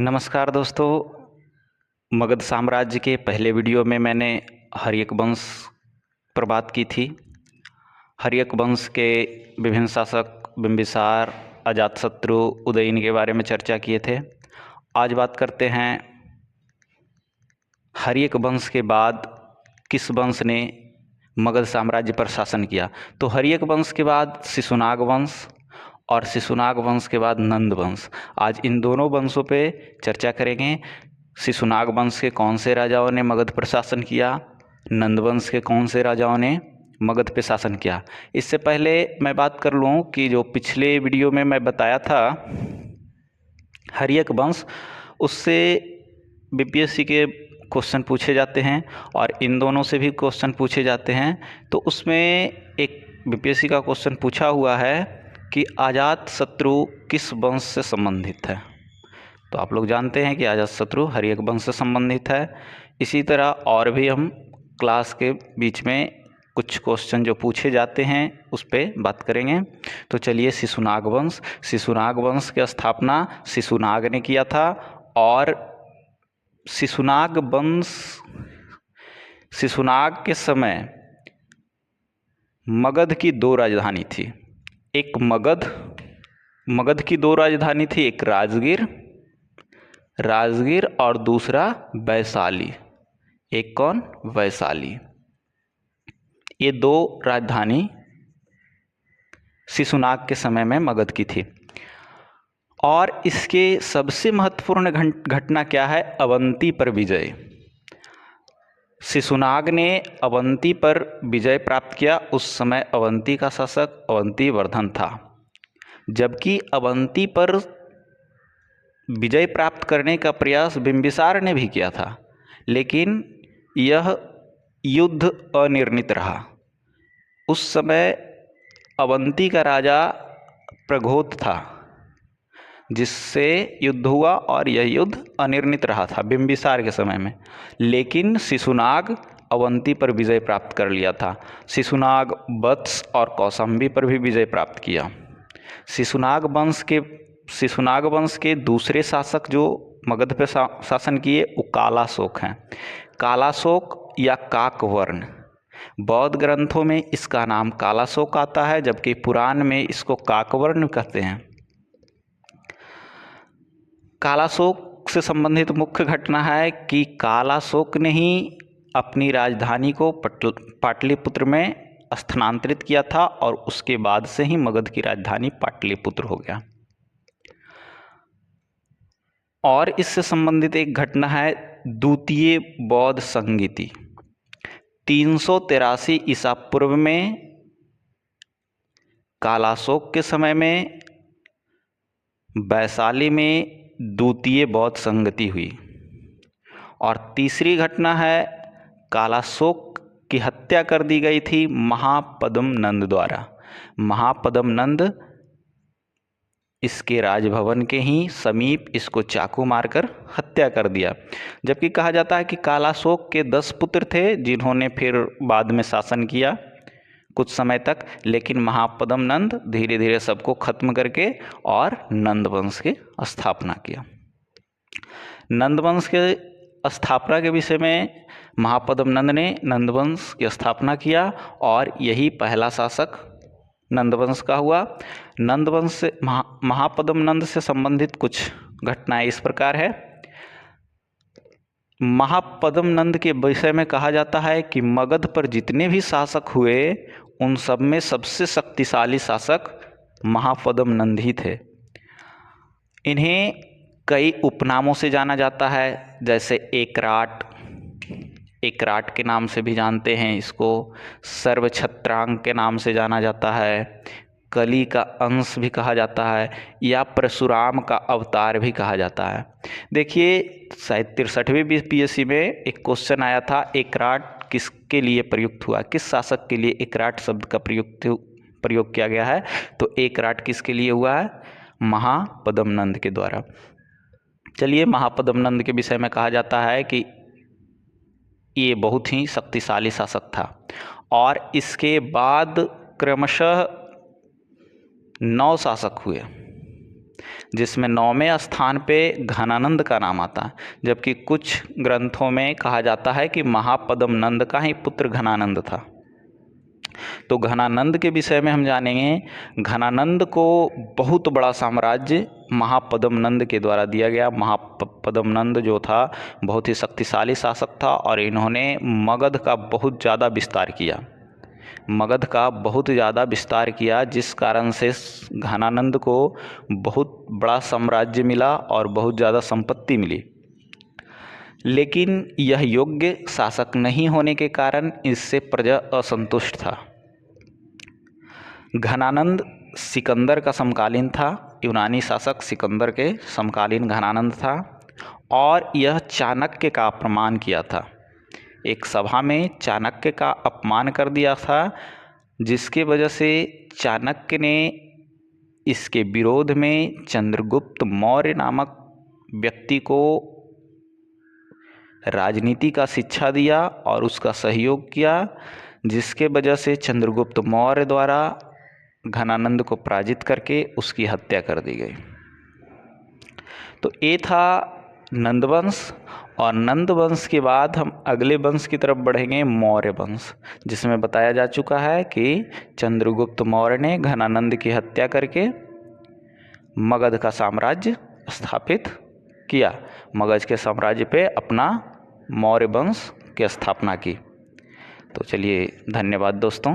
नमस्कार दोस्तों। मगध साम्राज्य के पहले वीडियो में मैंने हर्यक वंश पर बात की थी। हर्यक वंश के विभिन्न शासक बिंबिसार, अजातशत्रु, उदयन के बारे में चर्चा किए थे। आज बात करते हैं हर्यक वंश के बाद किस वंश ने मगध साम्राज्य पर शासन किया। तो हर्यक वंश के बाद शिशुनाग वंश और शिशुनाग वंश के बाद नंद वंश। आज इन दोनों वंशों पे चर्चा करेंगे। शिशुनाग वंश के कौन से राजाओं ने मगध पर शासन किया, नंद वंश के कौन से राजाओं ने मगध पे शासन किया। इससे पहले मैं बात कर लूँ कि जो पिछले वीडियो में मैं बताया था हर्यक वंश, उससे बीपीएससी के क्वेश्चन पूछे जाते हैं और इन दोनों से भी क्वेश्चन पूछे जाते हैं। तो उसमें एक बीपीएससी का क्वेश्चन पूछा हुआ है कि अजातशत्रु किस वंश से संबंधित है। तो आप लोग जानते हैं कि अजातशत्रु हर्यक वंश से संबंधित है। इसी तरह और भी हम क्लास के बीच में कुछ क्वेश्चन जो पूछे जाते हैं उस पर बात करेंगे। तो चलिए, शिशुनाग वंश। शिशुनाग वंश की स्थापना शिशुनाग ने किया था और शिशुनाग वंश, शिशुनाग के समय मगध की दो राजधानी थी। एक मगध की दो राजधानी थी, एक राजगीर और दूसरा वैशाली। एक कौन? वैशाली। ये दो राजधानी शिशुनाग के समय में मगध की थी। और इसके सबसे महत्वपूर्ण घटना क्या है? अवंती पर विजय। शिशुनाग ने अवंती पर विजय प्राप्त किया। उस समय अवंती का शासक अवंतीवर्धन था। जबकि अवंती पर विजय प्राप्त करने का प्रयास बिंबिसार ने भी किया था, लेकिन यह युद्ध अनिर्णित रहा। उस समय अवंती का राजा प्रघोत था, जिससे युद्ध हुआ और यह युद्ध अनिर्णित रहा था बिंबिसार के समय में। लेकिन शिशुनाग अवंती पर विजय प्राप्त कर लिया था। शिशुनाग वत्स और कौशाम्बी पर भी विजय प्राप्त किया। शिशुनाग वंश के दूसरे शासक जो मगध पर शासन किए वो कालाशोक हैं। कालाशोक या काकवर्ण, बौद्ध ग्रंथों में इसका नाम कालाशोक आता है, जबकि पुराण में इसको काकवर्ण कहते हैं। कालाशोक से संबंधित मुख्य घटना है कि कालाशोक ने ही अपनी राजधानी को पाटलिपुत्र में स्थानांतरित किया था और उसके बाद से ही मगध की राजधानी पाटलिपुत्र हो गया। और इससे संबंधित एक घटना है द्वितीय बौद्ध संगीति। 383 ईसा पूर्व में कालाशोक के समय में वैशाली में द्वितीय बौद्ध संगति हुई। और तीसरी घटना है कालाशोक की हत्या कर दी गई थी महापद्म नंद द्वारा। महापद्म नंद इसके राजभवन के ही समीप इसको चाकू मारकर हत्या कर दिया। जबकि कहा जाता है कि कालाशोक के 10 पुत्र थे जिन्होंने फिर बाद में शासन किया कुछ समय तक, लेकिन महापद्म नंद धीरे धीरे सबको खत्म करके और नंद वंश की स्थापना किया। नंद वंश के स्थापना के विषय में महापद्म नंद ने नंद वंश की स्थापना किया और यही पहला शासक नंद वंश का हुआ। नंद वंश से महापद्म नंद से संबंधित कुछ घटनाएं इस प्रकार है। महापद्म नंद के विषय में कहा जाता है कि मगध पर जितने भी शासक हुए उन सब में सबसे शक्तिशाली शासक महापद्म नंद ही थे। इन्हें कई उपनामों से जाना जाता है, जैसे एकराट के नाम से भी जानते हैं इसको, सर्वछत्रांग के नाम से जाना जाता है, कली का अंश भी कहा जाता है, या परशुराम का अवतार भी कहा जाता है। देखिए, शायद 63वीं बीपीएससी में एक क्वेश्चन आया था, एकराट किसके लिए प्रयुक्त हुआ, किस शासक के लिए एकराट शब्द का प्रयोग किया गया है। तो एकराट किसके लिए हुआ है? महापद्म नंद के द्वारा। चलिए, महापद्म नंद के विषय में कहा जाता है कि ये बहुत ही शक्तिशाली शासक था। और इसके बाद क्रमशः 9 शासक हुए। जिसमें 9वें स्थान पे घनानंद का नाम आता है, जबकि कुछ ग्रंथों में कहा जाता है कि महापद्म नंद का ही पुत्र घनानंद था। तो घनानंद के विषय में हम जानेंगे। घनानंद को बहुत बड़ा साम्राज्य महापद्म नंद के द्वारा दिया गया। महापद्म नंद जो था बहुत ही शक्तिशाली शासक था और इन्होंने मगध का बहुत ज़्यादा विस्तार किया। जिस कारण से घनानंद को बहुत बड़ा साम्राज्य मिला और बहुत ज़्यादा संपत्ति मिली। लेकिन यह योग्य शासक नहीं होने के कारण इससे प्रजा असंतुष्ट था। घनानंद सिकंदर का समकालीन था। यूनानी शासक सिकंदर के समकालीन घनानंद था और यह चाणक्य का अपमान किया था। एक सभा में चाणक्य का अपमान कर दिया था, जिसके वजह से चाणक्य ने इसके विरोध में चंद्रगुप्त मौर्य नामक व्यक्ति को राजनीति का शिक्षा दिया और उसका सहयोग किया, जिसके वजह से चंद्रगुप्त मौर्य द्वारा घनानंद को पराजित करके उसकी हत्या कर दी गई। तो ये था नंदवंश। और नंदवंश के बाद हम अगले वंश की तरफ बढ़ेंगे, मौर्य वंश, जिसमें बताया जा चुका है कि चंद्रगुप्त मौर्य ने घनानंद की हत्या करके मगध का साम्राज्य स्थापित किया। मगध के साम्राज्य पे अपना मौर्य वंश की स्थापना की। तो चलिए, धन्यवाद दोस्तों।